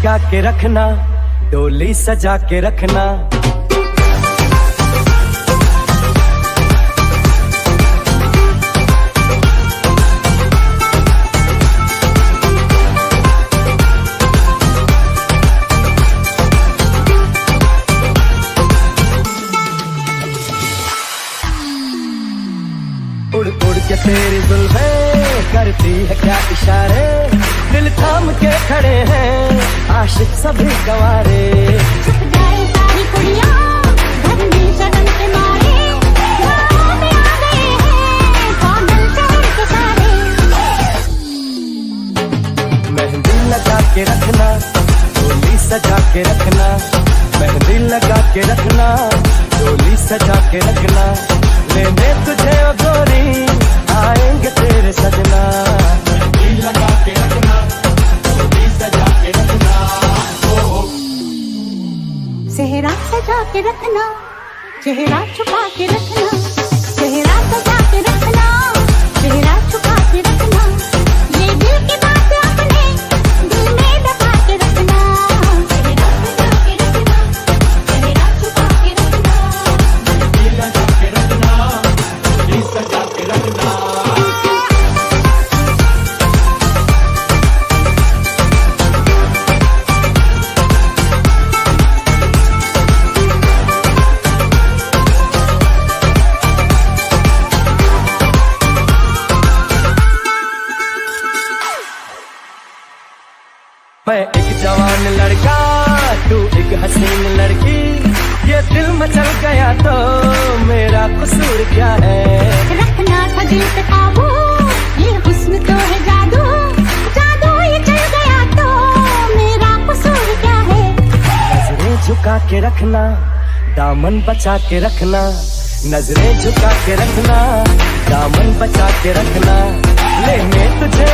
लगा के रखना, डोली सजा के रखना। उड़ उड़ के तेरी जुल्फें करती है क्या इशारे, दिल थाम के खड़े हैं आशिक सभी गवारे। छुप जाए सारी कुड़ियां घर में शर्म के मारे, गाँव में आ गए हैं पागल शहर के सारे। मेहंदी लगा के रखना, डोली सजा के रखना। मेहंदी लगा के रखना, डोली सजा के रखना। लेने तुझे ओ गोरी आएंगे तेरे सजना। मेहंदी लगा के रखना, डोली सजा के रखना। सेहरा सजा के रखना, चेहरा छुपा के रखना। चेहरा सजा के रखना, चेहरा छुपा के रखना। ये दिल की बात अपने दिल में दबा के रखना। चेहरा सजा के रखना, चेहरा छुपा के रखना। मेहंदी लगा के रखना, डोली सजा के रखना। मैं एक जवान लड़का, तू एक हसीन लड़की। ये दिल मचल गया तो मेरा कसूर क्या है। रखना था दिल पे काबू, ये हुस्न तो है जादू। जादू ये चल गया तो मेरा कसूर क्या है। नजरें झुका के रखना, दामन बचा के रखना। नजरें झुका के रखना, दामन बचा के रखना। लेने तुझे